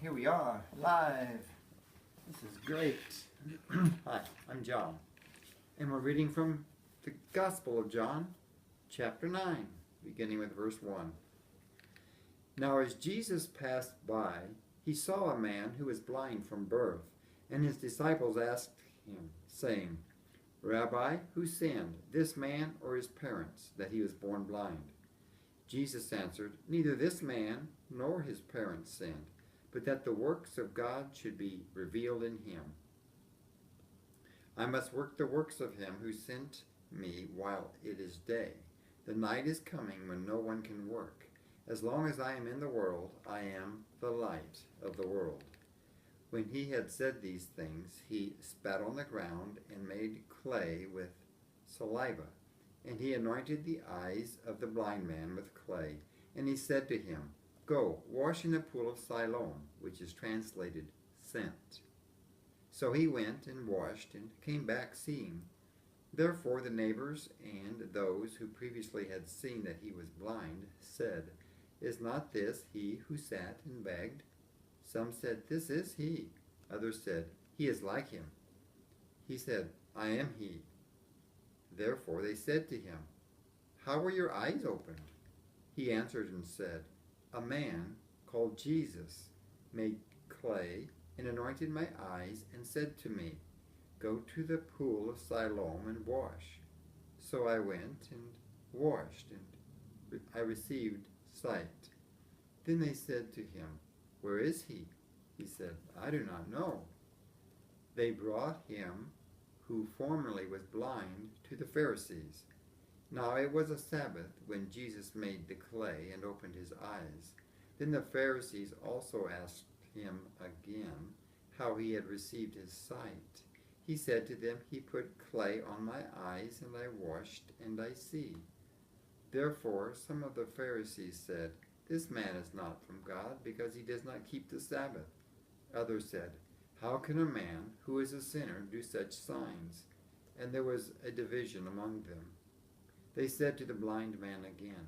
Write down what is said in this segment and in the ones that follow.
Here we are, live. This is great. Hi, I'm John, and we're reading from the Gospel of John, chapter 9, beginning with verse 1. Now as Jesus passed by, he saw a man who was blind from birth, and his disciples asked him, saying, Rabbi, who sinned, this man or his parents, that he was born blind? Jesus answered, Neither this man nor his parents sinned, but that the works of God should be revealed in him. I must work the works of him who sent me while it is day. The night is coming when no one can work. As long as I am in the world, I am the light of the world. When he had said these things, he spat on the ground and made clay with saliva. And he anointed the eyes of the blind man with clay. And he said to him, Go, wash in the pool of Siloam, which is translated sent. So he went and washed and came back seeing. Therefore the neighbors and those who previously had seen that he was blind said, Is not this he who sat and begged? Some said, This is he. Others said, He is like him. He said, I am he. Therefore they said to him, How were your eyes opened? He answered and said, A man called Jesus made clay and anointed my eyes and said to me, Go to the pool of Siloam and wash. So I went and washed, and I received sight. Then they said to him, Where is he? He said, I do not know. They brought him who formerly was blind to the Pharisees. Now it was a Sabbath when Jesus made the clay and opened his eyes. Then the Pharisees also asked him again how he had received his sight. He said to them, He put clay on my eyes, and I washed, and I see. Therefore some of the Pharisees said, This man is not from God, because he does not keep the Sabbath. Others said, How can a man who is a sinner do such signs? And there was a division among them. They said to the blind man again,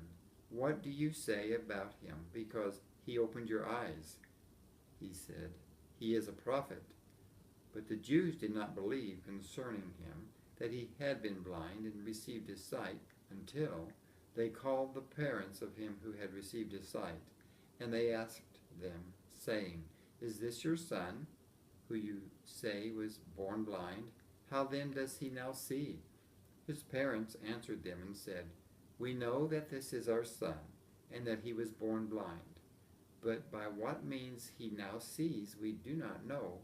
What do you say about him, because he opened your eyes? He said, He is a prophet. But the Jews did not believe concerning him that he had been blind and received his sight until they called the parents of him who had received his sight. And they asked them, saying, Is this your son, who you say was born blind? How then does he now see? His parents answered them and said, We know that this is our son, and that he was born blind. But by what means he now sees we do not know,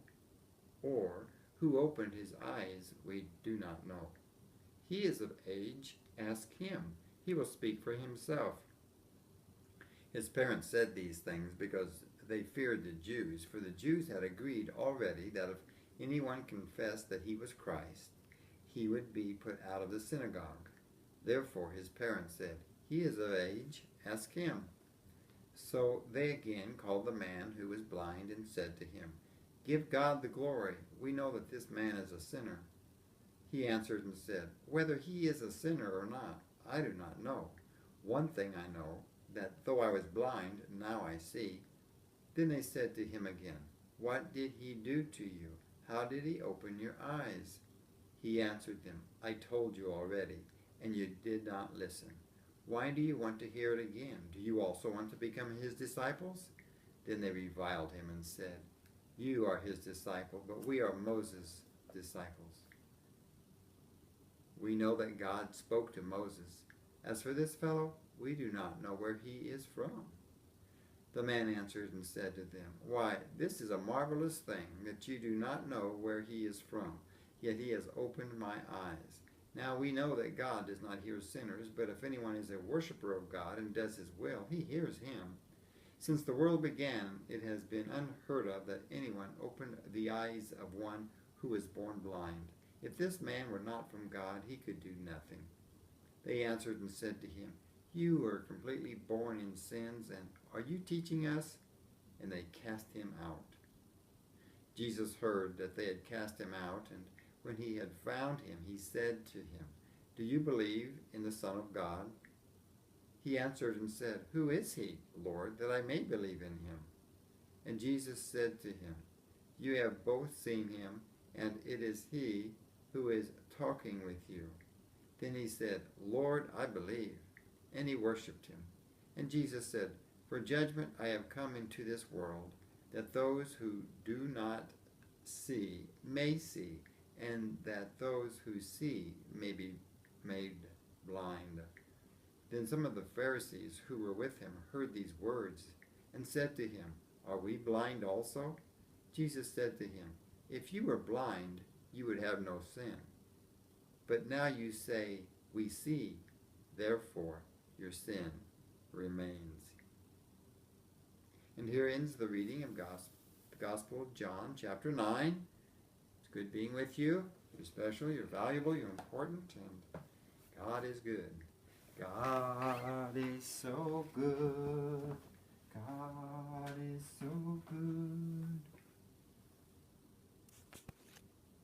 or who opened his eyes we do not know. He is of age, ask him. He will speak for himself. His parents said these things because they feared the Jews, for the Jews had agreed already that if anyone confessed that he was Christ, he would be put out of the synagogue. Therefore his parents said, He is of age, ask him. So they again called the man who was blind and said to him, Give God the glory. We know that this man is a sinner. He answered and said, Whether he is a sinner or not, I do not know. One thing I know, that though I was blind, now I see. Then they said to him again, What did he do to you? How did he open your eyes? He answered them, I told you already, and you did not listen. Why do you want to hear it again? Do you also want to become his disciples? Then they reviled him and said, You are his disciple, but we are Moses' disciples. We know that God spoke to Moses. As for this fellow, we do not know where he is from. The man answered and said to them, Why, this is a marvelous thing, that you do not know where he is from, yet he has opened my eyes. Now we know that God does not hear sinners, but if anyone is a worshiper of God and does his will, he hears him. Since the world began, it has been unheard of that anyone opened the eyes of one who was born blind. If this man were not from God, he could do nothing. They answered and said to him, You are completely born in sins, and are you teaching us? And they cast him out. Jesus heard that they had cast him out, and when he had found him, he said to him, Do you believe in the Son of God? He answered and said, Who is he, Lord, that I may believe in him? And Jesus said to him, "You have both seen him, and it is he who is talking with you." Then he said, "Lord, I believe." And he worshipped him. And Jesus said, "For judgment I have come into this world, that those who do not see may see, and that those who see may be made blind." Then some of the Pharisees who were with him heard these words and said to him, "Are we blind also?" Jesus said to him, "If you were blind, you would have no sin. But now you say, 'We see,' therefore your sin remains." And here ends the reading of the Gospel of John, chapter 9. It's good being with you. You're special, you're valuable, you're important, and God is good. God is so good. God is so good.